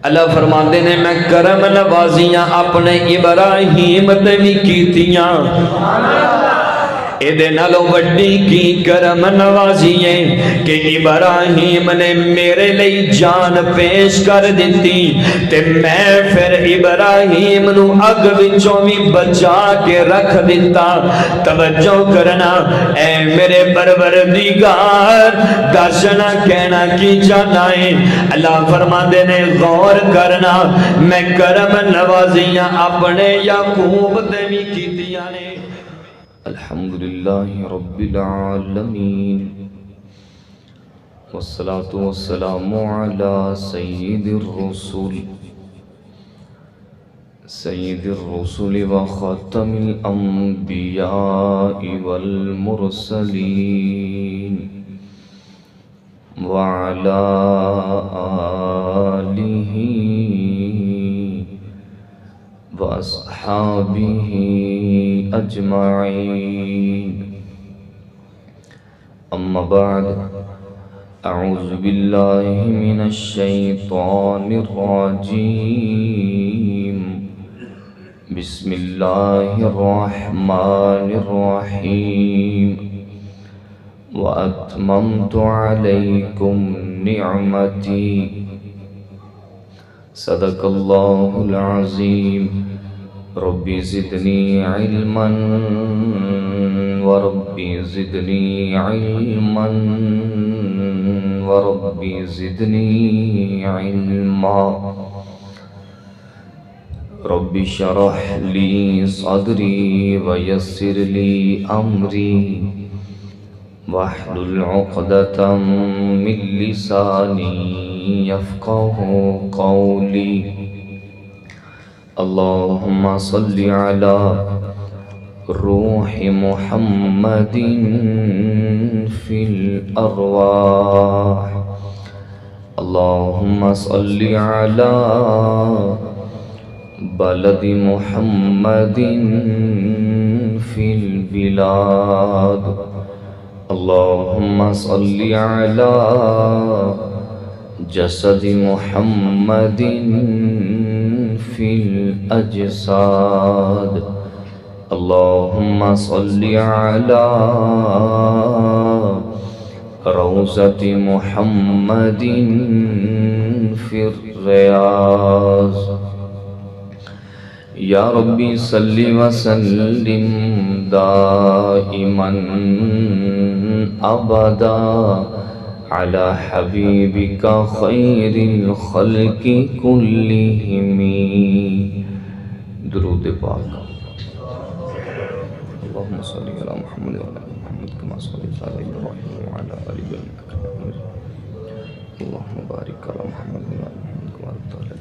اللہ فرماندے نے میں کرم نوازیاں اپنے ابراہیم تے وی کیتیاں ایدے نالوں وڈی کی کرم نوازی ہے کہ ابراہیم نے میرے لئی جان پیش کر دیتی تے میں پھر ابراہیم نو اگ وچوں بھی بچا کے رکھ دیتا۔ توجہ کرنا اے میرے پروردگار دسنا کہنا کی جانا ہے۔ اللہ فرماندے نے غور کرنا میں کرم نوازیاں اپنے یعقوب تے وی کیتیاں نے۔ الحمدللہ رب العالمین والصلاة والسلام علی سید الرسول وخاتم الانبیاء والمرسلین وعلی آلہ وَأَصْحَابِهِ أَجْمَعِينَ أما بعد أعوذ بالله من الشيطان الرجيم بسم الله الرحمن الرحيم وأتممت عليكم نعمتي صدق الله العظيم ربي زدني علما وربي زدني علما وربي زدني علما ربي شرح لي صدري ويسر لي أمري واحلل عقدة من لساني يفقه قولي اللهم صل على روح محمد في الأرواح اللهم صل على بلد محمد في البلاد اللهم صل على جسد محمد في الأجساد اللهم صل على روضة محمد في الرياض يا ربي صل وسلم دائما أبدا على حبيبك خير الخلق كلهم درود پاک اللهم صل على محمد وعلى آل محمد كما صليت على إبراهيم وعلى آل إبراهيم إنك حميد مجيد اللهم بارك على محمد وعلى آل محمد كما باركت على إبراهيم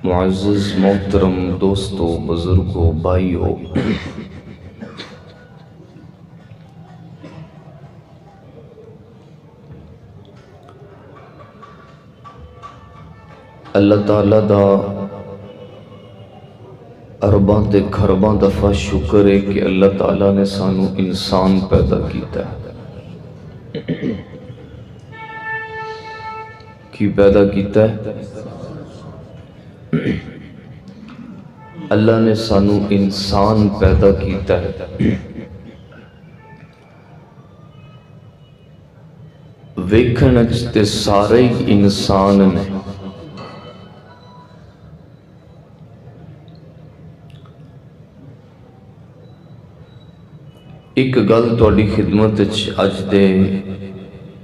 معزز محترم دوستو بزرگو بھائیو اللہ تعالیٰ دا ارباں تے کھرباں دفعہ شکر ہے کہ اللہ تعالیٰ نے سانو انسان پیدا کیتا ہے کی پیدا کیتا ہے اللہ نے سانو انسان پیدا کیتا ہے ویکھن وچ تے سارے انسان نے ایک گل تہاڈی خدمت وچ اج دے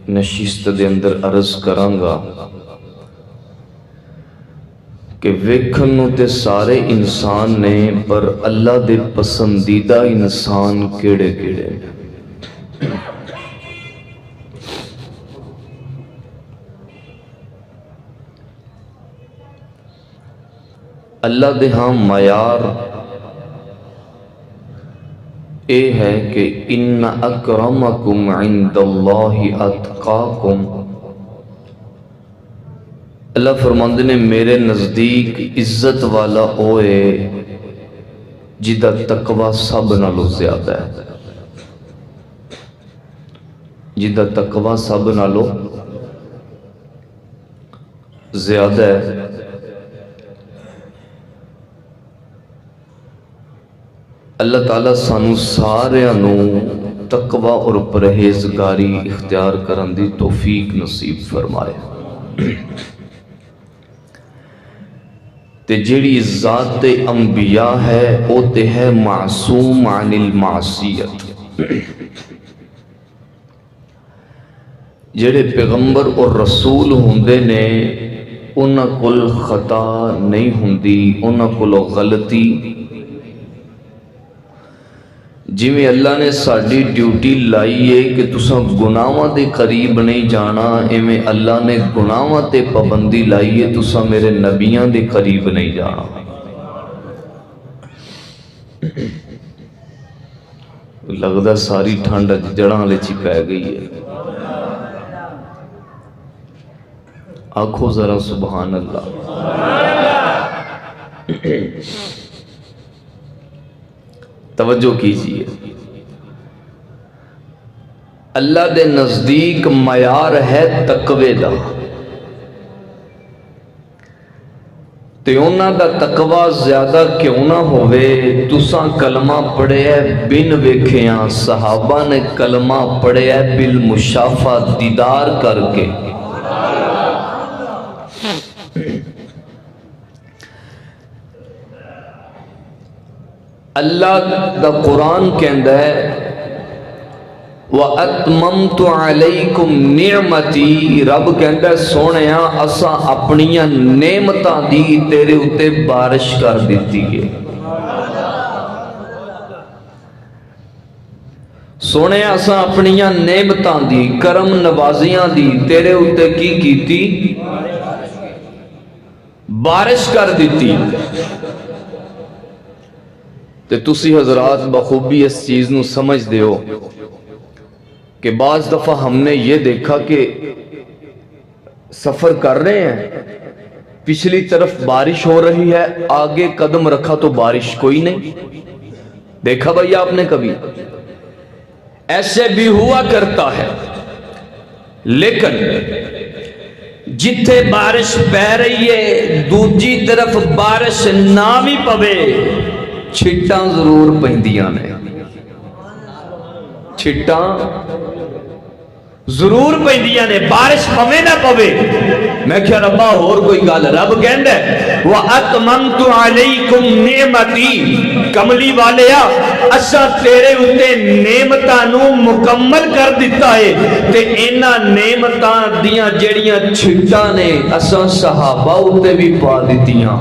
نشست دے اندر عرض کراں گا کہ ویکھن نوں تے سارے انسان نے پر اللہ دے پسندیدہ انسان کیڑے کیڑے نے؟ اللہ دے ہاں معیار اے ہے کہ ان اکرمکم عند اللہ اتقاکم۔ اللہ فرماندے نے میرے نزدیک عزت والا ہوئے جدا تقوی سب نالوں زیادہ ہے، جدا تقوی سب نالوں زیادہ ہے۔ اللہ تعالیٰ سانو سارے تقوی اور پرہیزگاری اختیار کرن دی توفیق نصیب فرمائے۔ تے جیڑی ذات انبیاء ہے او تے ہے معصوم عن المعصیت۔ جیڑے پیغمبر اور رسول ہوندے نے انہاں کول خطا نہیں ہوندی، انہاں کول غلطی جویں اللہ نے ساڈی ڈیوٹی لائی ہے کہ تساں گناہاں دے قریب نہیں جانا، ایویں اللہ نے گناہاں تے پابندی لائی ہے تساں میرے نبیاں دے قریب نہیں جانا۔ لگدا ساری ٹھنڈ جڑاں والے چ پی گئی ہے۔ آکھو ذرا سبحان اللہ۔ توجہ کیجئے، اللہ دے نزدیک معیار ہے تقوی دا، تے انہاں دا تقوی زیادہ کیوں نہ ہوئے؟ تساں کلمہ پڑھے ہے بن ویکھیاں، صحابہ نے کلمہ پڑھے ہے بالمشافہ دیدار کر کے۔ اللہ دا قرآن کہندا ہے وَأَتْمَمْتُ عَلَيْكُمْ نِعْمَتِي، رب کہندا ہے سونیا اساں اپنیاں نعمتاں دی تیرے اتے بارش کر دیتی ہے۔ سونیا اساں اپنیاں نعمتاں دی کرم نوازیاں دی تیرے اتے کی کیتی؟ بارش کر دیتی۔ تے تسی حضرات بخوبی اس چیز نو سمجھ دیو کہ بعض دفعہ ہم نے یہ دیکھا کہ سفر کر رہے ہیں، پچھلی طرف بارش ہو رہی ہے، آگے قدم رکھا تو بارش کوئی نہیں۔ دیکھا بھائی آپ نے کبھی؟ ایسے بھی ہوا کرتا ہے، لیکن جتھے بارش پہ رہی ہے دوجی طرف بارش نہ بھی پوے، چھٹاں ضرور پہندیاں نے، چھٹاں ضرور پہندیاں نے، بارش پوے نہ پوے۔ میں کیا ربا اور کوئی گال؟ رب کہندہ ہے وَأَتْمَمْتُ عَلَيْكُمْ نِعْمَتِي، کملی والیا اساں تیرے اتے نعمتاں نو مکمل کر دیتا ہے، تے انہاں نعمتاں دیاں جڑیاں چھٹاں نے اساں صحابہ اتے بھی پا دیتیاں۔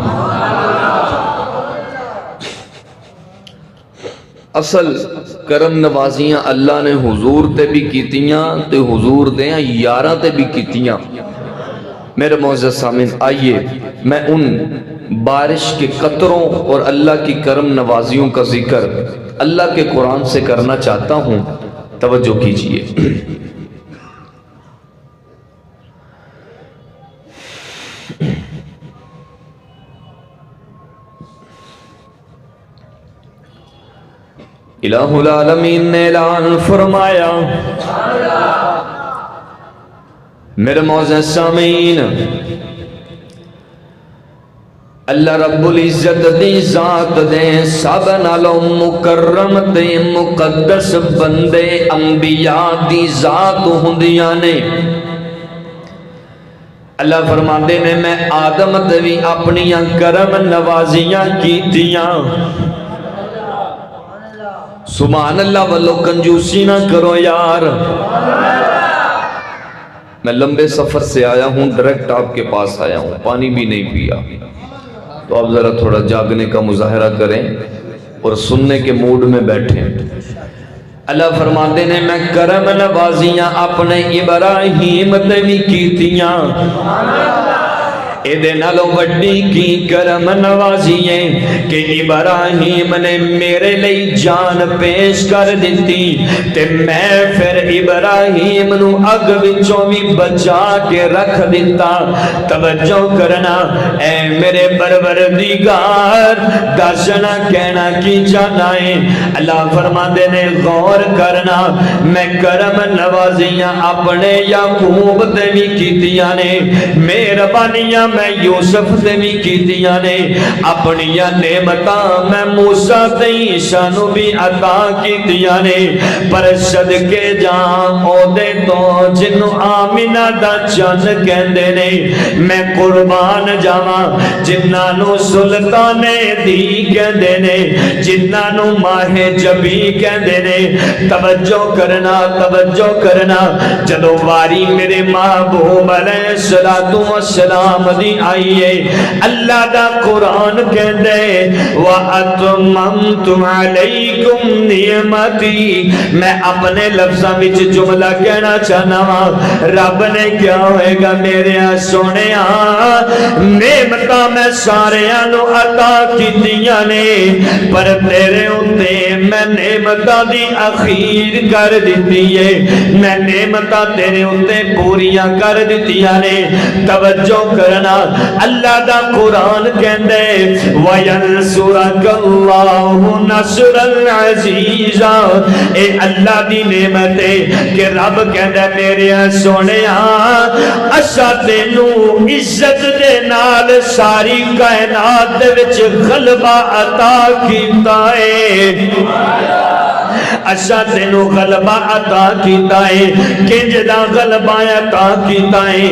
اصل کرم نوازیاں اللہ نے حضور تے بھی کیتیاں تے حضور دیاں یاراں تے بھی کیتیاں۔ میرے معزز سامعین، آئیے میں ان بارش کے قطروں اور اللہ کی کرم نوازیوں کا ذکر اللہ کے قرآن سے کرنا چاہتا ہوں، توجہ کیجئے۔ الہ العالمین نے اعلان فرمایا، میرے معزز سامعین، اللہ رب العزت دی ذات دے سب نالوں مکرم تے مقدس بندے انبیاء دی ذات ہوندیاں نے۔ اللہ فرماندے نے میں آدم تے بھی اپنیاں کرم نوازیاں کیتیاں۔ سبحان اللہ، واللو کنجوسی نہ کرو یار۔ میں لمبے سفر سے آیا ہوں، ڈائریکٹ آپ کے پاس آیا ہوں، پانی بھی نہیں پیا۔ تو آپ ذرا تھوڑا جاگنے کا مظاہرہ کریں اور سننے کے موڈ میں بیٹھیں۔ اللہ فرماتے نے میں کرم نوازیاں اپنے ابراہیم تے بھی کیتیاں، ایدے نالوں وڈی کی کرم نوازی ہے کہ ابراہیم نے میرے لئی جان پیش کر دیتی تے میں پھر ابراہیم نو اگ وچوں بھی بچا کے رکھ دیتا۔ توجہ کرنا اے میرے پروردگار، دسنا کہنا کی جانا ہے۔ اللہ فرماتے نے غور کرنا میں کرم نوازیاں اپنے یعقوب تے بھی کیتیاں نے، مہربانیاں میں یوسف تے بھی کیتیاں نے، اپنی نعمتاں میں موسیٰ تے عیسیٰ نو بھی عطا کیتیاں نے، پر صدقے جان او دے تو جنو آمینہ دا چند کہندے نے، میں قربان جاواں جنہاں نو سلطان دی کہندے نے، جنہاں نو ماہ جبی کہندے نے۔ توجہ کرنا جدو واری میرے محبوب علیہ السلام دی آئیے، اللہ دا قرآن کہندے وَأَتْمَمْتُ عَلَيْكُمْ نِعْمَتِي، میں اپنے لفظاں وچ جملہ کہنا چاہنا ہاں، رب نے کیا ہوئے گا میرے سونے نعمتاں میں سارے نو عطا کیتیاں نے، پر تیرے اُتے میں نعمتاں دی اخیر کر دیتی ہے، میں نعمتاں تیرے اُتے پوریاں کر دیتیاں نے۔ توجہ کرنا اللہ دا قرآن کہندے وَيَنْصُرَكَ اللَّهُ نَصْرًا عَزِيزًا، اے اللہ دی نعمت ہے کہ رب کہندے میرے سونے اسا تینو عزت دے نال ساری کائنات دے وچ غلبہ عطا کیتا ہے، اسا تینو غلبہ عطا کیتا ہے۔ کنج دا غلبہ عطا کیتا ہے،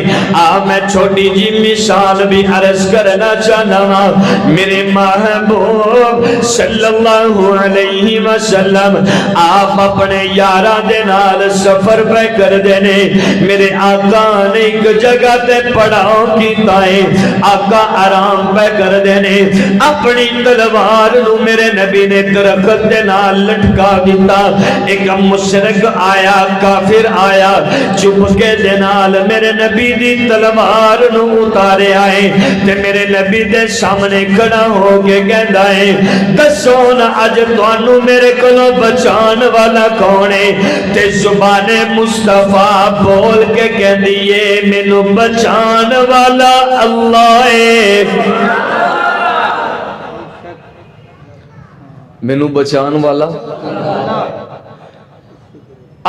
میں چھوٹی جی مثال بھی عرض کرنا چاہنا ہوں۔ میرے محبوب صلی اللہ علیہ وسلم آپ اپنے یارہ دے نال سفر پہ کر دینے، میرے آقا نے ایک جگہ تے پڑاؤ کیتا ہے، آقا آرام پہ کر دینے، اپنی تلوار نو میرے نبی نے درخت دے نال لٹکا دیتا۔ ایک مشرک آیا، کافر آیا، چپکے دے نال میرے نبی دی تلوار نو اتارے آئے تے میرے نبی دے سامنے کھڑا ہو کے کہندا ہے دسو نا اج تانوں میرے کولوں بچان والا کون ہے؟ تے زبان مصطفیٰ بول کے کہندی ہے مینوں بچان والا اللہ ہے، مینوں بچان والا۔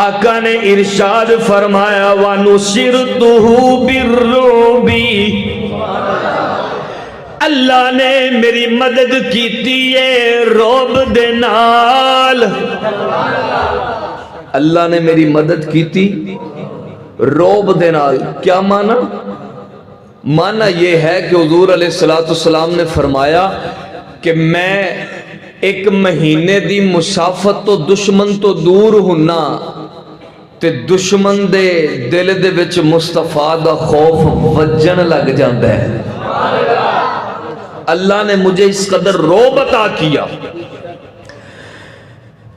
آقا نے ارشاد فرمایا وَنُصِرْتُهُ بِالرُّعْبِ، اللہ نے میری مدد کیتی ہے رعب دے نال، اللہ نے میری مدد کیتی رعب دے نال۔ کیا معنی؟ معنی یہ ہے کہ حضور علیہ السلام نے فرمایا کہ میں ایک مہینے دی مسافت تو دشمن تو دور ہونا تے دشمن دے دل دے وچ مصطفیٰ دا خوف وجن لگ جاندہ ہے۔ اللہ نے مجھے اس قدر رعب عطا کیا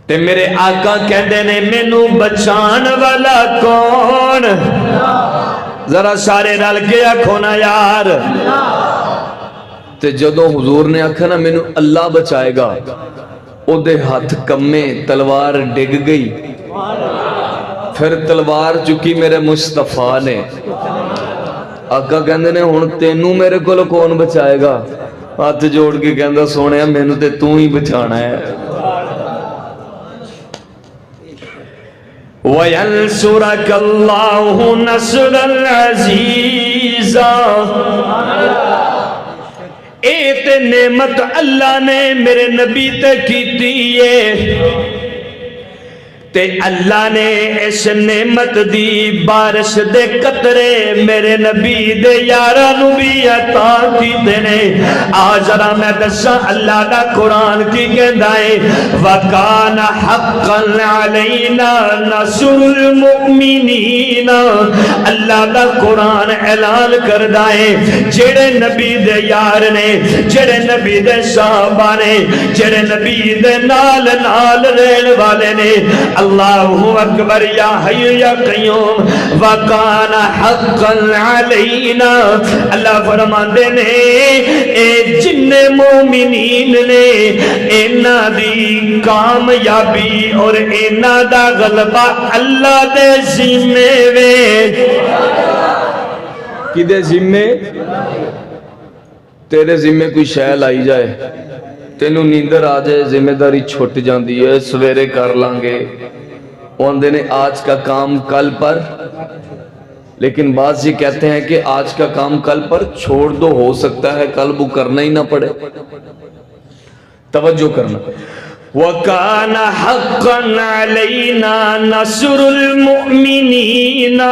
تے میرے آقا کہندے نے مینوں بچان والا کون؟ ذرا سارے رل کے آکھو نا یار۔ تے جدوں حضور نے آکھا نا مینوں اللہ بچائے گا، او دے ہاتھ کمے، تلوار ڈگ گئی، پھر تلوار چکی میرے مصطفیٰ نے۔ آقا کہندے نے ہن تینوں میرے کول کون بچائے گا؟ ہاتھ جوڑ کے کہندا سونے مینوں تے تو ہی بچانا ہے۔ وَيَنْصُرَكَ اللَّهُ نَصْرًا عَزِيزًا، اے تے نعمت اللہ نے میرے نبی تے کیتی ہے تے اللہ نے اس نعمت دی بارش دے قطرے میرے نبی دے یاراں نو بھی عطا کیتے نے۔ آج ذرا میں دساں اللہ دا قرآن کی کہندا ہے وَكَانَ حَقًّا عَلَيْنَا نَصْرُ الْمُؤْمِنِينَ۔ اللہ دا قرآن اعلان کردا ہے جڑے نبی دے یار نے، جڑے نبی دے صحابہ نے، جڑے نبی دے نال رہن والے نے، اللہ اکبر یا حی یا قیوم وَكَانَ حَقًّا عَلَيْنَا۔ اللہ فرماندے نے اے جن مومنین نے اینا دی کامیابی اور اینا دا غلبہ اللہ دے ذمے وے۔ کی دے ذمے؟ تیرے ذمے کوئی شے لائی جائے، تینوں نیندر آ جائے، ذمہ داری چھٹ جاندی ہے، سویرے کر لانگے، اوندے نے آج کا کام کل پر، لیکن بعض یہ کہتے ہیں کہ آج کا کام کل پر چھوڑ دو، ہو سکتا ہے کل وہ کرنا ہی نہ پڑے۔ توجہ کرنا وَكَانَ حَقًّا عَلَيْنَا نَصْرُ الْمُؤْمِنِينَ۔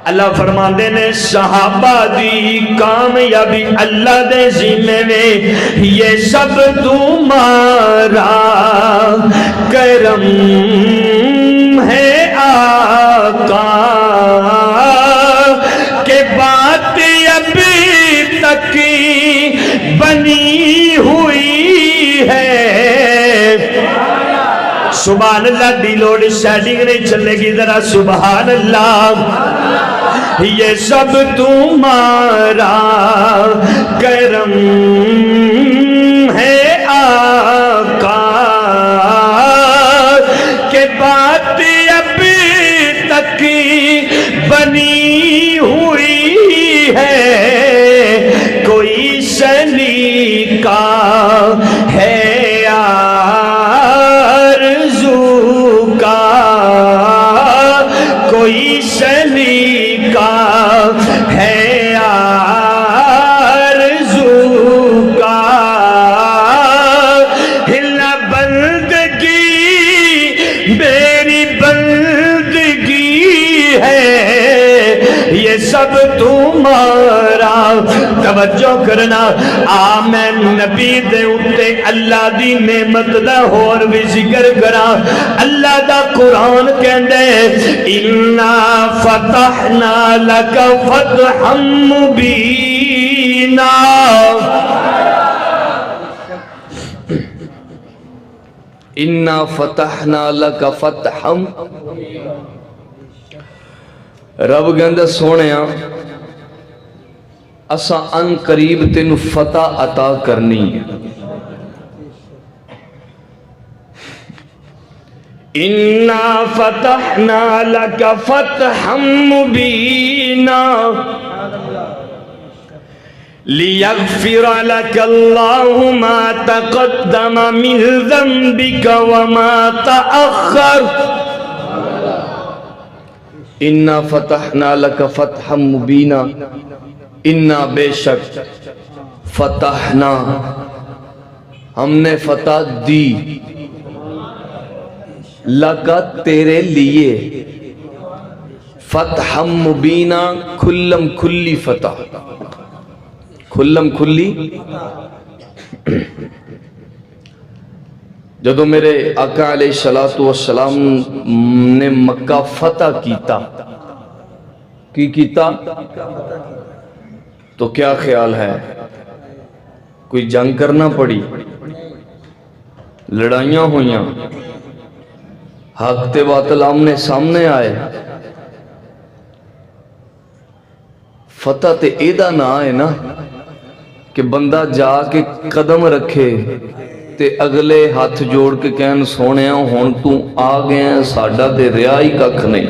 اللہ فرماندے نے صحابہ دی کامیابی اللہ دے ذمے میں، یہ سب تمہارا کرم ہے آقا، کہ بات ابھی تک بنی ہوئی ہے۔ سبحان اللہ دی لوڈ سیٹنگ نہیں چلے گی، ذرا سبحان اللہ۔ یہ سب تمہارا کرم ہے آقا، کہ بات ابھی تک بنی ہوئی ہے، کوئی سلیقہ ہے آرزو کا، کوئی سلیقہ ہے آرزو کا، ہلا بندگی میری بندگی ہے، یہ سب تمہارا۔ توجہ کرنا، آمین نبی دے اتے اللہ دی نعمت دا اور بھی ذکر کرا۔ اللہ دا قرآن کہندے اِنَّا فَتَحْنَا لَكَ فَتْحًا مُبِينًا۔ اِنَّا فَتَحْنَا لَكَ فَتْحًا، رب کہندے سونیاں اسا ان قریب تینو فتح عطا کرنی ہے۔ اِنَّا فَتَحْنَا لَكَ فَتْحًا مُبِينًا لِيَغْفِرَ لَكَ اللَّهُ مَا تَقَدَّمَ مِنْ ذَنْبِكَ وَمَا تَأَخَّرَ۔ اِنَّا فَتَحْنَا لَكَ فَتْحًا مُبِينًا، اِنَّا بے شک فتحنا ہم نے فتح دی، لَكَ تیرے لیے، فتحًا مبینہ کھلم کھلی فتح، کھلم کھلی۔ جدو میرے آقا علیہ السلام نے مکہ فتح کیتا، کی کیتا تو کیا خیال ہے؟ کوئی جنگ کرنا پڑی، لڑائیاں ہوئیاں، حق تے باطل آمنے سامنے آئے، فتح تے ایدہ نہ آئے نا کہ بندہ جا کے قدم رکھے تے اگلے ہاتھ جوڑ کے کہن سونے ہون تو آ گئے ہیں، ساڈا تے ریائی ککھ نہیں۔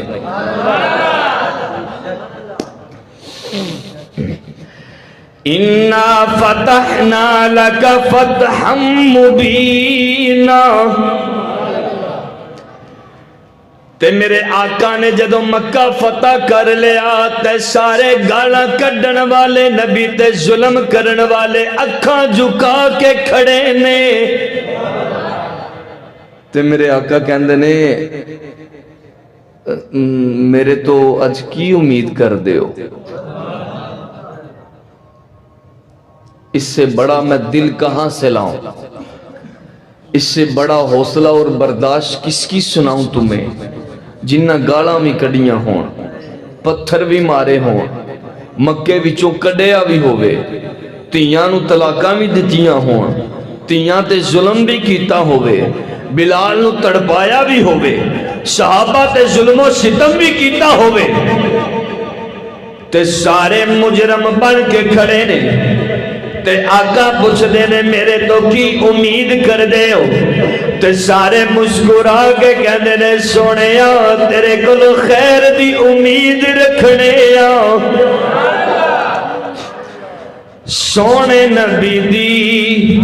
اِنَّا فَتَحْنَا لَكَ فَتْحًا مُبِينًا۔ تے میرے آقا نے جدو مکہ فتح کر لیا تے سارے گالاں کڈن والے نبی تے ظلم کرن والے اکھاں جھکا کے کھڑے نے۔ تے میرے آقا کہندے نے میرے تو اج کی امید کر دے ہو؟ اس سے بڑا میں دل کہاں سے لاؤں، اس سے بڑا حوصلہ اور برداشت کس کی سناؤں تمہیں، جنہ گالاں بھی کڑیاں ہون، پتھر بھی مارے ہون، مکے وچوں کڈیا بھی ہوئے، تیاں نو طلاقاں بھی دتیاں ہون، تیاں تے ظلم بھی کیتا ہوئے، بلال نو تڑپایا بھی ہوئے، صحابہ تے ظلم و ستم بھی کیتا ہوئے، تے سارے مجرم بن کے کھڑے نے، تے آقا پوچھ دینے میرے تو کی امید کر دے ہو؟ تے سارے مسکرا کے کہنے نے سونیا تیرے کل خیر دی امید رکھنے سونے نبی دی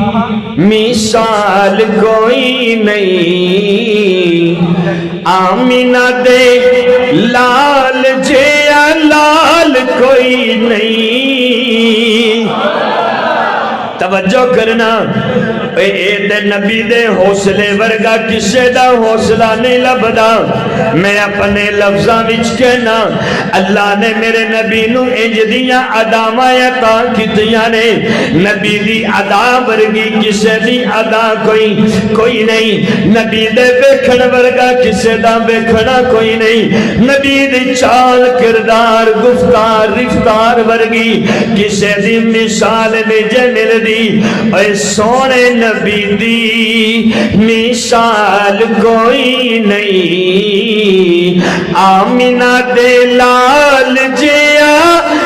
مثال کوئی نہیں، آمینہ دے لال جیا لال کوئی نہیں۔ توجہ کرنا، اے دے نبی دے حوصلے ورگا کسے دا حوصلہ نہیں لبدا۔ میں اپنے لفظاں وچ کہنا اللہ نے میرے نبی نو انج دیاں اداواں عطا کیتیاں نے، نبی دی ادا ورگی کسے دی ادا کوئی نہیں، نبی دے ویکھن ورگا کسے دا ویکھنا کوئی نہیں، نبی دی چال کردار گفتار رفتار ورگی کسے دی مثال نہیں جے مل دی۔ اے سونے نبی دی مثال کوئی نہیں، آمینہ دے لال جیا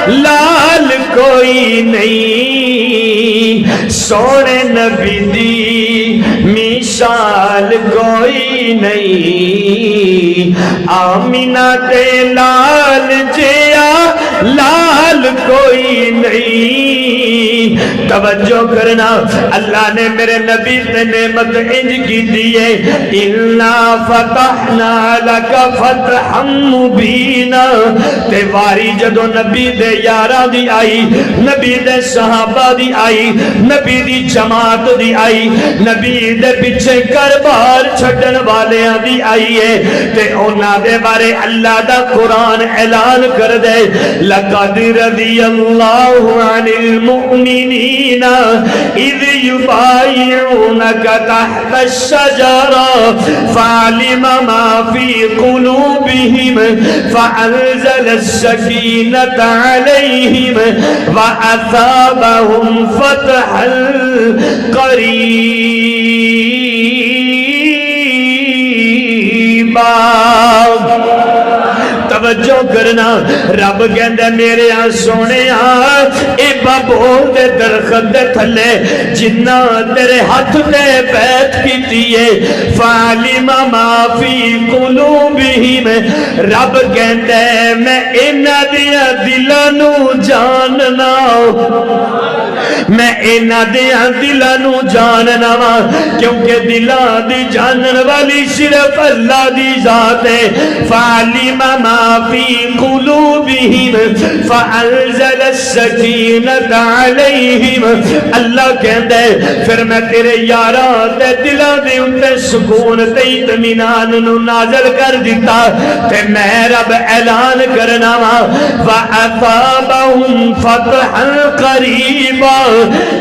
لال کوئی نہیں، سونے نبی دی مثال کوئی نہیں، آمینہ دے لال جیا لال کوئی نہیں۔ توجہ کرنا، اللہ نے میرے نبی تے نعمت انج کی دیئے، اِنَّا فَتَحْنَا لَكَ فَتْحًا مُبِينًا، تے واری جدو نبی دے یارہ دی آئی، نبی دے صحابہ دی آئی، نبی دی جماعت دی آئی، نبی دے پچھے کربار چھڑن والیاں دی آئی ہے، تے اونا دے بارے اللہ دا قرآن اعلان کر دے، لَقَدْ رَضِيَ اللَّهُ عَنِ الْمُؤْمِنِينَ اِذْ يُبَايِعُونَكَ تَحْتَ الشَّجَرَةِ فَعَلِمَ مَا فِي قُلُوبِهِمْ فَأَنزَلَ السَّكِينَةَ عَلَيْهِمْ وَأَثَابَهُمْ فَتْحًا قَرِيبًا۔ توجہ کرنا، رب کہندے میرے آن سونے اے بابول دے درخت دے تھلے جنہ تیرے ہاتھ دے بیعت کیتی ہے، فَعَلِمَ مَا فِي قُلُوبِهِمْ، رب کہندے میں انہاں دیاں دلاں نو جاننا، میں انہاں دیاں دلاں نو جاننا، کیونکہ دلاں دی جانن والی صرف اللہ دی ذات ہے۔ فَعَلِمَ مَا فِي قُلُوبِهِمْ فَأَنزَلَ السَّكِينَةَ عَلَيْهِمْ، اللہ کہندے پھر میں تیرے یاراں تے دلاں دے اُتے سکون تے اطمینان نو نازل کر دیتا، تے میں رب اعلان کرنا وَأَثَابَهُمْ فَتْحًا قَرِيبًا،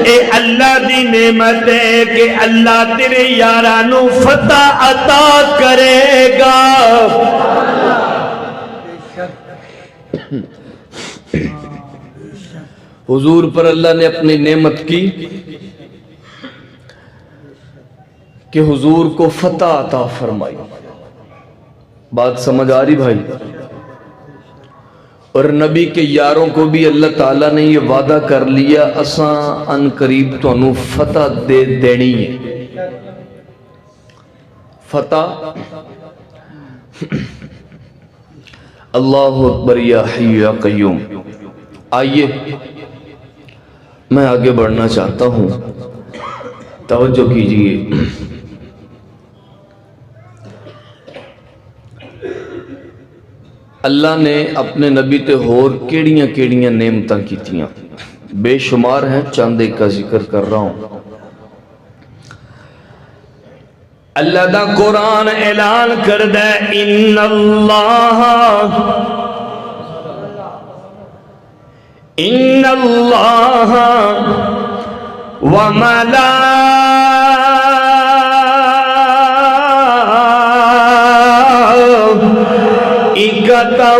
اے اللہ دی نعمت ہے کہ اللہ تیرے یاراں نو فتح عطا کرے گا۔ حضور پر اللہ نے اپنی نعمت کی کہ حضور کو فتح عطا فرمائی۔ بات سمجھ آ رہی بھائی؟ اور نبی کے یاروں کو بھی اللہ تعالیٰ نے یہ وعدہ کر لیا اساں ان قریب تو انہوں فتح دے دینی ہے۔ فتح اللہ اکبر یا حی یا قیوم۔ آئیے میں آگے بڑھنا چاہتا ہوں، توجہ کیجئے۔ اللہ نے اپنے نبی تے ہور کیڑیاں کیڑیاں نعمتاں کیتیاں، بے شمار ہیں، چند ایک کا ذکر کر رہا ہوں۔ اللہ دا قرآن اعلان کردہ ان اللہ وملائکتہ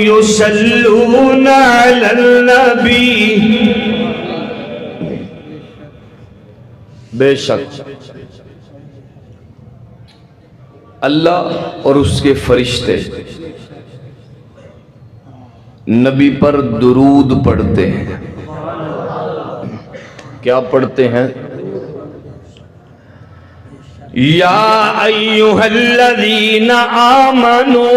یصلون علی النبی. بے شک اللہ اور اس کے فرشتے نبی پر درود پڑھتے ہیں. کیا پڑھتے ہیں؟ یا ایھا الذین آمنوا.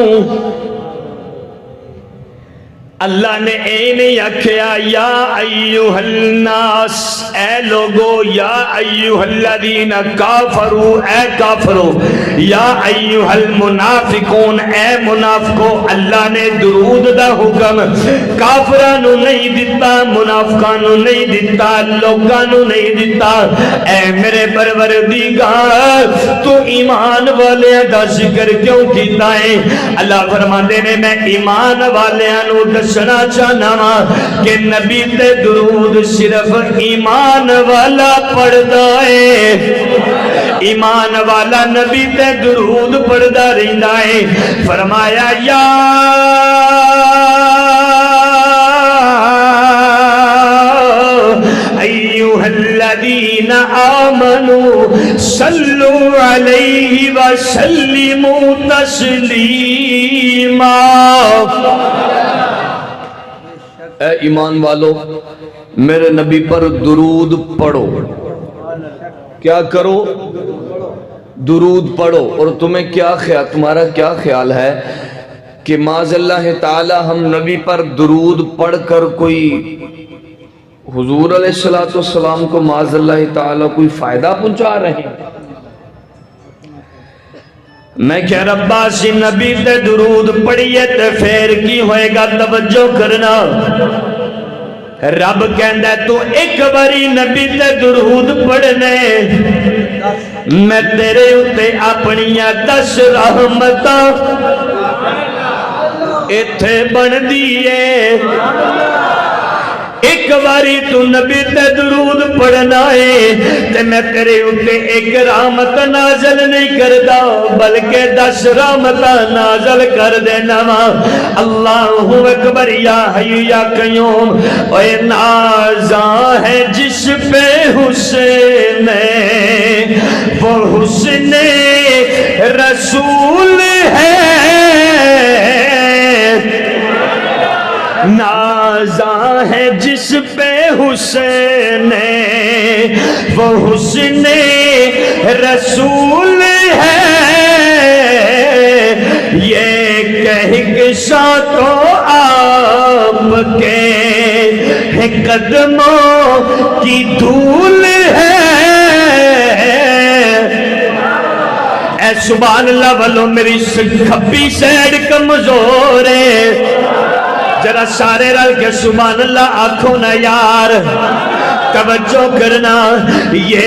اللہ نے اے نہیں آکھیا یا ایھا الناس اے لوگو، یا ایھا الذین کافروا اے کافرو، یا ایھا المنافقون اے منافقو. اللہ نے درود دا حکم کافرانو نہیں دیتا، منافقانو نہیں دیتا، لوگانو نہیں دیتا. اے میرے پروردگار تو ایمان والیاں دا ذکر کیوں کیتا ہے؟ اللہ فرماندے نے میں ایمان والیاں نو دسنا چاہنا وا کہ نبی تے درود صرف ایمان والا پڑھدا ہے. ایمان والا نبی تے درود پڑھدا رہندا ہے. فرمایا یا ایھا الذین آمنوا صلوا علیہ وسلموا تسلیما. اے ایمان والو میرے نبی پر درود پڑھو. کیا کرو؟ درود پڑھو. اور تمہیں کیا خیال، تمہارا کیا خیال ہے کہ معاذ اللہ تعالی ہم نبی پر درود پڑھ کر کوئی حضور علیہ السلام کو معاذ اللہ تعالی کوئی فائدہ پہنچا رہے ہیں؟ میں کہہ ربا سی نبی تے درود پڑھیے تے پھر کی ہوئے گا؟ توجہ کرنا. رب کہندا تو ایک باری نبی تے درود پڑھنے میں تیرے اتے اپنیاں 10 رحمتاں ایتھے بن دیئے. ایک باری تو نبی تے درود پڑھنا ہے تے میں تیرے اتے ایک رحمت نازل نہیں کردا بلکہ 10 رحمت نازل کر دینا وا. اللہ اکبر. یا حی یا قیوم. اے نازاں ہے جس پہ حسین وہ حسن رسول ہے. نازاں ہے جس پہ حسین وہ حسن رسول ہے. یہ کہہ کہ ساتوں آپ کے قدموں کی دھول ہے. اے سبحان اللہ والو میری کھبی سیڈ کمزور ہے. ذرا سارے رل کے سبحان اللہ آنکھوں نا یار. توجہ کرنا. یہ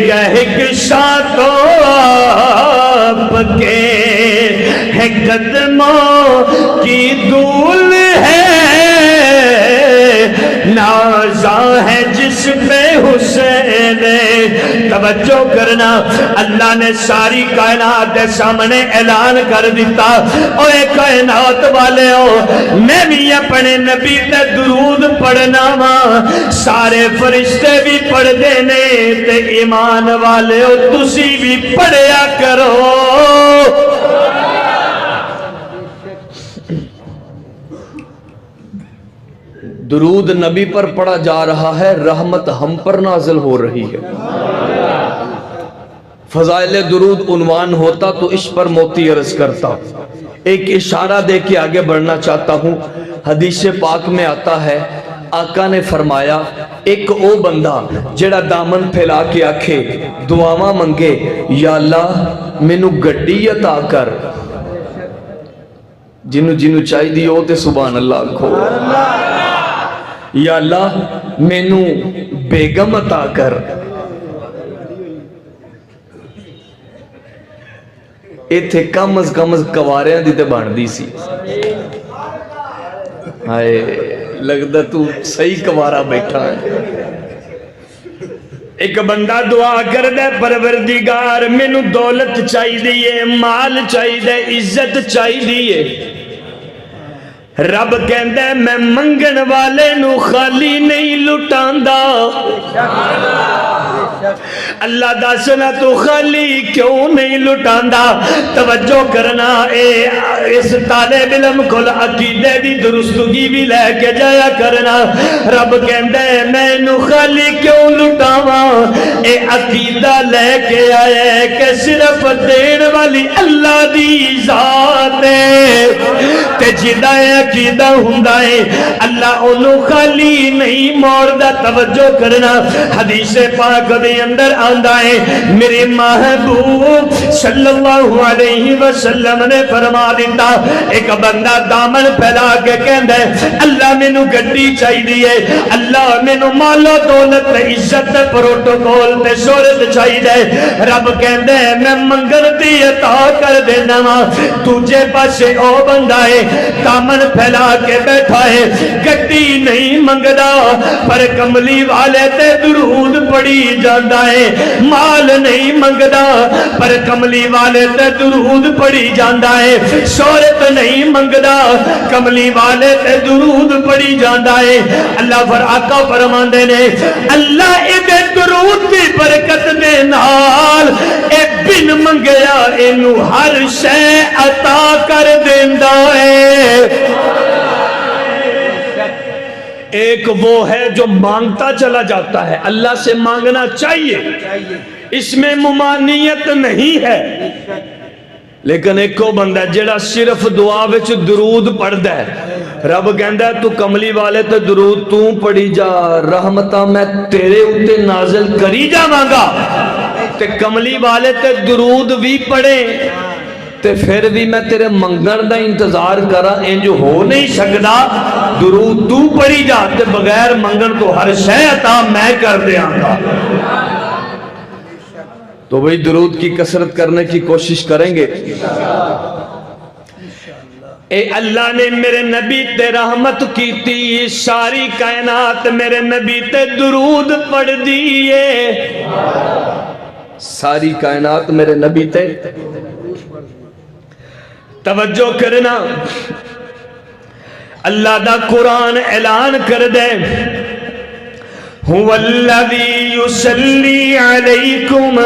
کہہ کہ ساتوں آپ کے قدموں کی دھول ہے. نازاں ہے جس پہ حسین. توجہ کرنا. اللہ نے ساری کائنات کے سامنے اعلان کر دیتا اوے کائنات والے ہو میں بھی اپنے نبی تے درود پڑھنا وا. سارے فرشتے بھی پڑھتے نے تے ایمان والے ہو تسی بھی پڑھیا کرو. درود نبی پر پڑھا جا رہا ہے، رحمت ہم پر نازل ہو رہی ہے. فضائل درود عنوان ہوتا تو اس پر موتی عرض کرتا. ایک اشارہ دے کے آگے بڑھنا چاہتا ہوں. حدیث پاک میں آتا ہے آقا نے فرمایا ایک او بندہ جڑا دامن پھیلا کے آکھے دعاواں منگے یا اللہ مینوں گڈی عطا کر. جنوں چاہی دی ہو تے سبحان اللہ کھو. یا اللہ مینوں بیگم عطا کر. ایتھے کم از کواریاں دی تے بندی سی ہائے لگدا تو صحیح کوارا بیٹھا ہے ایک بندہ دعا کر دے پروردگار مینوں دولت چاہی دیئے مال چاہی دے عزت چاہی دیئے رب کہندے میں منگن والے نو خالی نہیں لٹاندا اللہ دسنا تو خالی کیوں نہیں لٹاندا توجہ کرنا اس طالب علم کول عقیدے دی درستگی بھی لے کے جایا کرنا رب کہندے میں نو خالی کیوں لٹاواں اے عقیدہ لے کے آئے کہ صرف دین والی اللہ دی ذات ہے تے جدا عقیدہ ہوندا ہے اللہ اونوں خالی نہیں موڑدا توجہ کرنا حدیث پاک دے اندر آندا ہے میرے محبوب صلی اللہ علیہ وسلم نے فرما دیتا ایک بندہ دامن پھیلا کے کہندا ہے اللہ مینوں گڈی چاہیے اللہ مینوں مال و دولت عزت پروٹوکول تے شہرت چاہیے رب کہندا ہے میں منگن دی عطا کر دینا وا دوجے پاسے او بندہ ہے دامن پھیلا کے بیٹھا ہے گڈی نہیں منگدا پر کملی والے تے درود پڑھی جاندا ہے مال نہیں منگدا پر کملی والے تے درود پڑھی جاندا ہے شہرت نہیں منگدا کملی والے تے درود پڑھی جاندا ہے اللہ پر آقا فرماندے نے اللہ اے دے درود دی برکت دے نال اے بن منگیا اینو ہر شے عطا کر دیندا ہے ایک وہ ہے جو مانگتا چلا جاتا ہے اللہ سے مانگنا چاہیے اس میں ممانعت نہیں ہے لیکن ایک وہ بندہ جڑا صرف دعا وچ درود پڑھدا ہے رب کہندا ہے تو کملی والے تے درود تو پڑھی جا رحمتاں میں تیرے اوتے نازل کری جاواں گا تے کملی والے تے درود بھی پڑھے تے پھر بھی میں تیرے منگن دا انتظار کرا انج ہو نہیں سکدا درود تو پڑھی جا تے بغیر منگن تو ہر شے عطا میں کر دیاں گا تو وہی درود کی کثرت کرنے کی کوشش کریں گے اے اللہ نے میرے نبی تے رحمت کیتی ساری کائنات میرے نبی تے درود پڑھ دیئے ساری کائنات میرے نبی تے توجہ کرنا اللہ دا قرآن اعلان کر دے هو الذي يصلي عليكم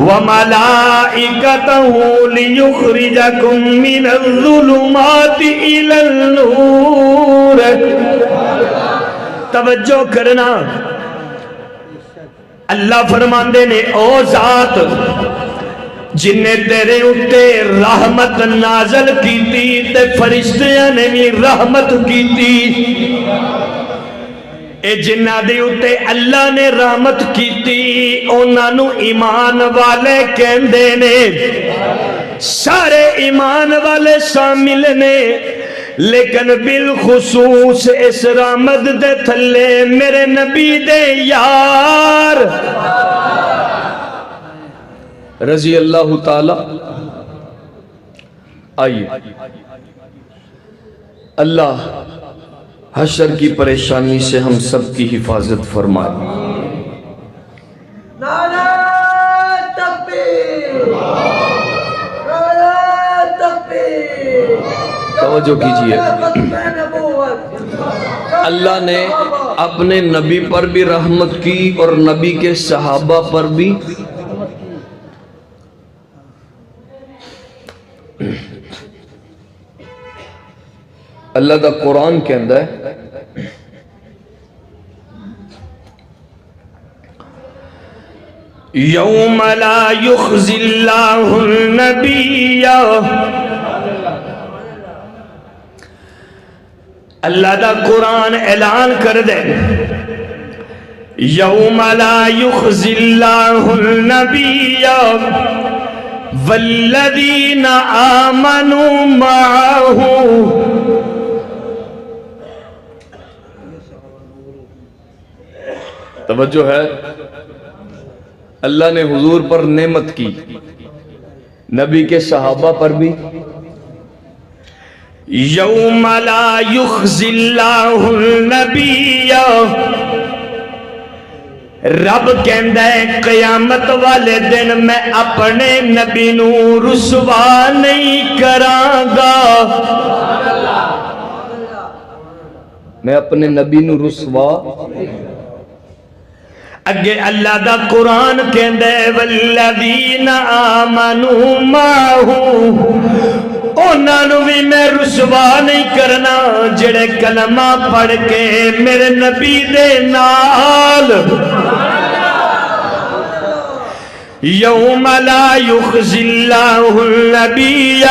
وملائكته ليخرجكم من الظلمات إلى النور توجہ کرنا اللہ فرماندے نے او ذات جن نے تیرے اتے رحمت نازل کیتی تے فرشتیاں نے بھی رحمت کیتی اے جنہ دے اتے اللہ نے رحمت کیتی انہاں نو ایمان والے کہندے نے سارے ایمان والے شامل نے لیکن بالخصوص اس رحمت دے تھلے میرے نبی دے یار رضی اللہ تعالی آئیے اللہ حشر کی پریشانی سے ہم سب کی حفاظت فرمائے نعرہ تکبیر نعرہ تکبیر توجہ کیجئے اللہ نے اپنے نبی پر بھی رحمت کی اور نبی کے صحابہ پر بھی اللہ دا قرآن کہندا ہے یوم لا یخزی اللہ النبی اللہ دا قرآن اعلان کر دے یوم لا یخزی اللہ النبی والذین آمنوا معه توجہ ہے اللہ نے حضور پر نعمت کی نبی کے صحابہ پر بھی یوم لا یخزی اللہ النبی، رب کہندا ہے قیامت والے دن میں اپنے نبی نو رسوا نہیں کراں گا، میں اپنے نبی نو رسوا۔ اگے اللہ دا قرآن کہندا ہے والذین آمنوا معہ، انہاں نو بھی میں رسوا نہیں کرنا جڑے کلمہ پڑھ کے میرے نبی دے نال۔ یوم لا یخزی اللہ النبی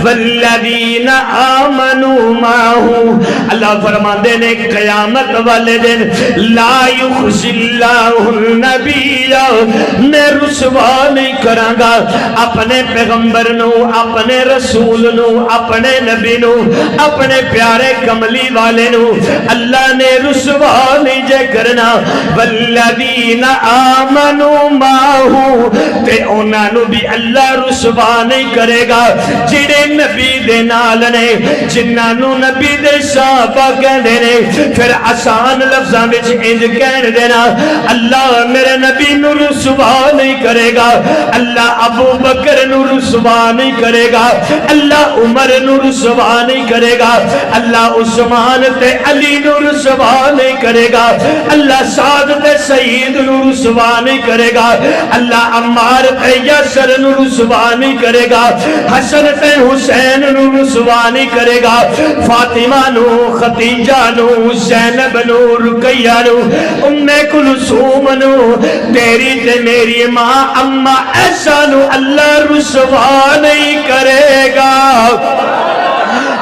والذین آمنوا معہ، اللہ فرماندے نے قیامت والے دن لا یخزی اللہ النبی، میں رسوا نہیں کراں گا اپنے پیغمبر نو، اپنے رسول نو، اپنے نبی نو، اپنے پیارے کملی والے نو اللہ نے رسوا نہیں جے کرنا۔ والذین آمنوا معہ، تے انہاں نو بھی اللہ رسوا نہیں کرے گا جڑے نبی دے نال نے، جنہاں نو نبی دے صحابہ کہندے نے، پھر آسان لفظاں وچ انج کہن دینا اللہ میرے نبی نو رسوا نہیں کرے گا، اللہ ابو بکر نو رسوا نہیں کرے گا، اللہ عمر نو رسوا نہیں کرے گا، اللہ عثمان تے علی نو رسوا نہیں کرے گا، اللہ سعد تے سعید نو رسوا نہیں کرے گا، اللہ عمار تے یاسر نو رسوا نہیں کرے گا، حسن تے حسین نو رسوا نہیں کرے گا، فاطمہ نو، خدیجہ نو، زینب نو، رقیہ نو، ام کلثوم نو، تیری تے میری ماں اما ایسا نو اللہ رسوا نہیں کرے گا۔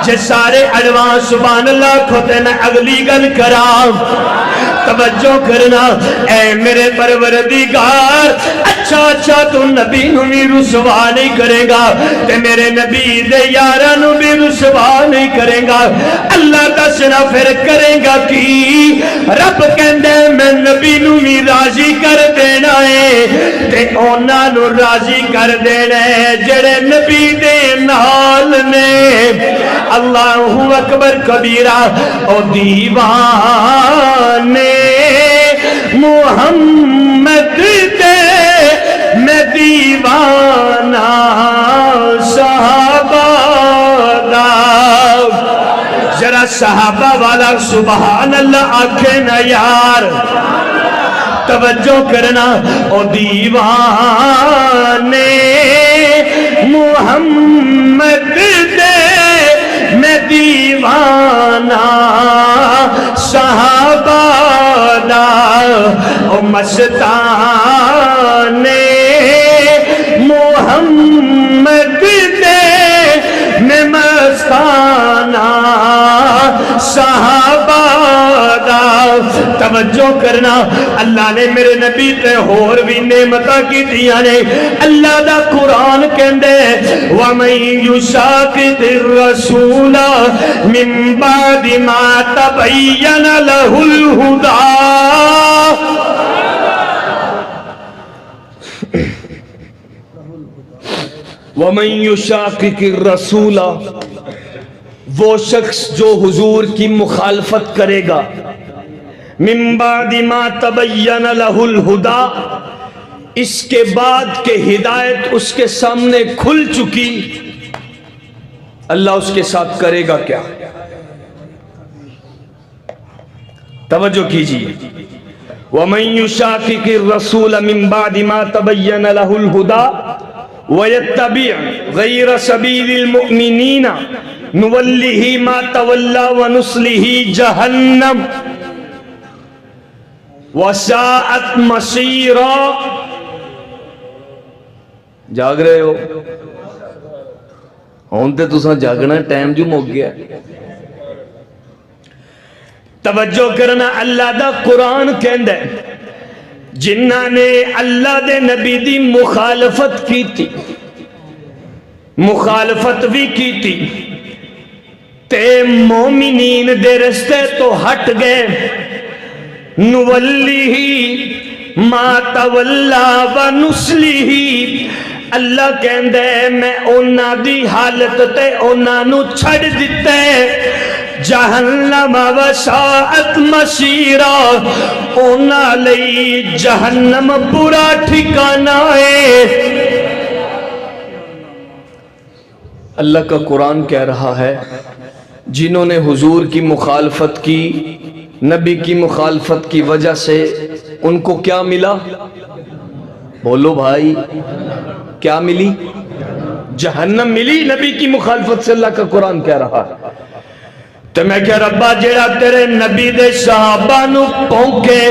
جے سارے اڑوان سبحان اللہ کھوتے میں اگلی گل کرام، توجہ کرنا اے میرے پروردگار، اچھا اچھا تو نبی نو بھی رسوا نہیں کرے گا تے میرے نبی دے یارانو بھی رسوا نہیں کرے گا، اللہ دسنا پھر کرے گا کی؟ رب کہندے میں نبی نو بھی راضی کر دینا ہے تے اونا نو راضی کر دینا ہے جڑے نبی دے نال نے۔ اللہ اکبر کبیرہ، او دیوانے محمد دے میں دیوانہ صحابہ دا، ذرا صحابہ والا سبحان اللہ آنکھیں نا یار، توجہ کرنا او دیوانے محمد دے میں دیوانہ صحابہ دا، او مستانے محمد دے میں مستانہ صحابہ دا۔ توجہ کرنا اللہ نے میرے نبی تے ہور بھی نعمتاں کیتیاں نے، اللہ دا قرآن کہندے وَمَن يُشَاقِقِ الرَّسُولَ مِن بَعْدِ مَا تَبَيَّنَ لَهُ الْهُدَىٰ، وَمَن يُشَاقِقِ الرَّسُولَ، وہ شخص جو حضور کی مخالفت کرے گا، من بعد ما تبین لہ الہدیٰ، اس کے بعد کہ ہدایت اس کے سامنے کھل چکی، اللہ اس کے ساتھ کرے گا کیا؟ توجہ کیجیے، وَمَن يُشَاقِقِ الرَّسُولَ مِن بَعْدِ مَا تَبَيَّنَ لَهُ الْهُدَىٰ وَيَتَّبِعْ غَيْرَ سَبِيلِ الْمُؤْمِنِينَ نُوَلِّهِ مَا تَوَلَّىٰ وَنُصْلِهِ جَهَنَّمَ وَسَاءَتْ مَصِيرًا۔ جاگ رہے ہو؟ ہون تے تساں جاگنا ٹائم جو مک گیا۔ توجہ کرنا اللہ دا قرآن کہندا ہے جنہاں نے اللہ دے نبی دی مخالفت کی تھی، مخالفت بھی کی تھی تے مومنین دے رستے تو ہٹ گئے، نولیہ ما تولا ونسلیہ، اللہ کہندے میں اونا دی حالت تے اونا نو چھڑ دیتے جہنم وساعت مسیرا اونا لئی جہنم برا ٹھکانہ ہے۔ اللہ کا قرآن کہہ رہا ہے جنہوں نے حضور کی مخالفت کی، نبی کی مخالفت کی وجہ سے ان کو کیا ملا؟ بولو بھائی، کیا ملی؟ جہنم ملی نبی کی مخالفت سے، اللہ کا قرآن کہہ رہا ہے۔ تو میں کہہ ربا جیڑا تیرے نبی دے صحابہ نو پونکے،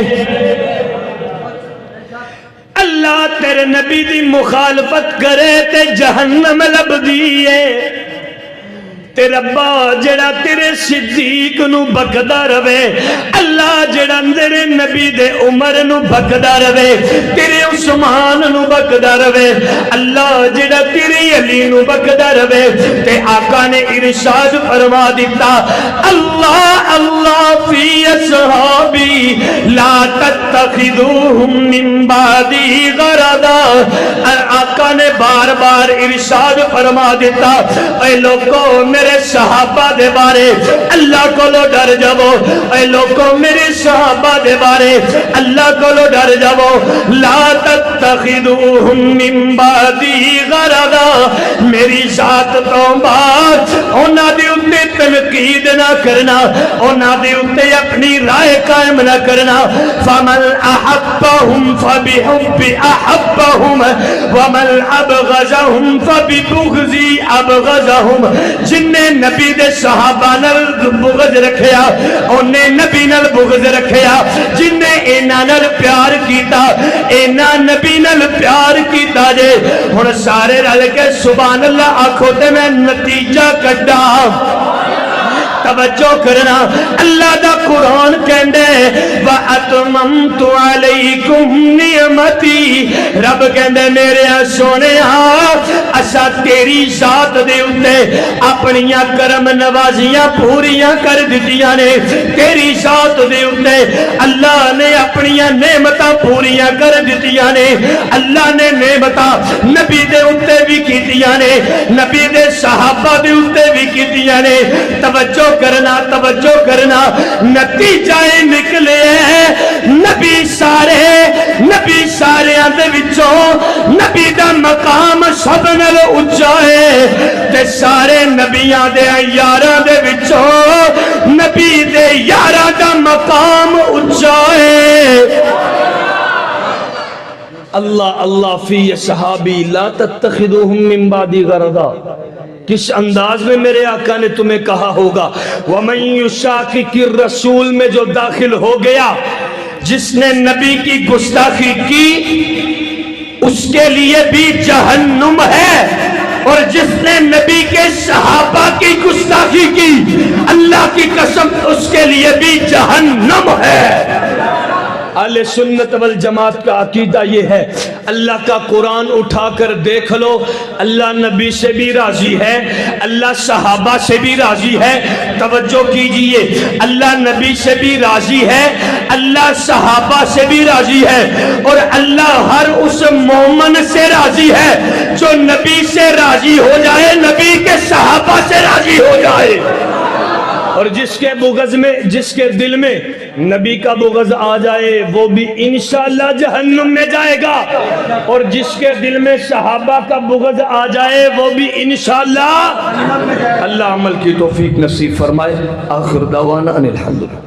اللہ تیرے نبی دی مخالفت کرے تے جہنم لب دیئے، تے ربا جڑا تیرے صدیق نو بکدا روے، اللہ جڑا تیرے نبی دے عمر نو بکدا روے، تیرے عثمان نو بکدا روے، اللہ جڑا تیرے علی نو بکدا روے، تے آقا نے ارشاد فرما دیتا اللہ اللہ فی اصحابی لا تتخذوہم من بعدی غرضا۔ آقا نے بار بار ارشاد فرما دیتا اے لوگوں میرے صحابہ دے بارے اللہ کو لو ڈر جاؤ، اے لوگوں میرے صحابہ دے بارے اللہ کو لو ڈر جاؤ، لا تتخذوہم من بعدی غرضا، میری ذات تو بعد انہاں دے اُتے تنقید نہ کرنا، انہاں دے اُتے اپنی رائے قائم نہ کرنا۔ فمن احبہم فبحب احبہم ومن ابغضہم فببغضی ابغضہم، جن نے نبی دے صحابہ نال بغض رکھیا انہیں نبی نال بغض رکھیا، جن نے اینا نال پیار کیتا اینا نبی نال پیار کیتا جے۔ ہن سارے رل کے سبحان اللہ آکھو تے میں نتیجہ کڈا، توجہ کرنا، اللہ دا قرآن کہندے وَأَتْمَمْتُ عَلَيْكُمْ نِعْمَتِي، رب کہندے میرے سونے اسا تیری ذات دے اُتے اپنیاں کرم نوازیاں پوریاں کر دتیاں نے، تیری ذات دے اُتے اللہ نے اپنیاں نعمتاں پوریاں کر دتیاں نے، اللہ نے نعمتاں نبی دے اُتے بھی کیتیاں نے، نبی دے صحابہ دے اُتے بھی کیتیاں نے۔ توجہ کرنا نتیجہ نکلے نبی سارے آندے وچوں نبی دا مقام سب نال اونچا ہے، تے سارے نبیاں دے یاراں دے وچوں نبی دے یاراں دا مقام اونچا ہے۔ اللہ اللہ فی صحابی لا تتخذوہم من بعدی غرضا، کس انداز میں میرے آقا نے تمہیں کہا ہوگا وَمَن يُشَاقِقِ الرَّسُولِ میں جو داخل ہو گیا، جس نے نبی کی گستاخی کی اس کے لیے بھی جہنم ہے، اور جس نے نبی کے صحابہ کی گستاخی کی اللہ کی قسم اس کے لیے بھی جہنم ہے۔ اہل سنت والجماعت کا عقیدہ یہ ہے، اللہ کا قرآن اٹھا کر دیکھ لو، اللہ نبی سے بھی راضی ہے، اللہ صحابہ سے بھی راضی ہے، توجہ کیجئے، اللہ نبی سے بھی راضی ہے، اللہ صحابہ سے بھی راضی ہے، اور اللہ ہر اس مومن سے راضی ہے جو نبی سے راضی ہو جائے، نبی کے صحابہ سے راضی ہو جائے، اور جس کے دل میں نبی کا بغض آ جائے وہ بھی انشاءاللہ جہنم میں جائے گا، اور جس کے دل میں صحابہ کا بغض آ جائے وہ بھی انشاءاللہ۔ اللہ عمل کی توفیق نصیب فرمائے۔ آخر دعوانا ان الحمدللہ۔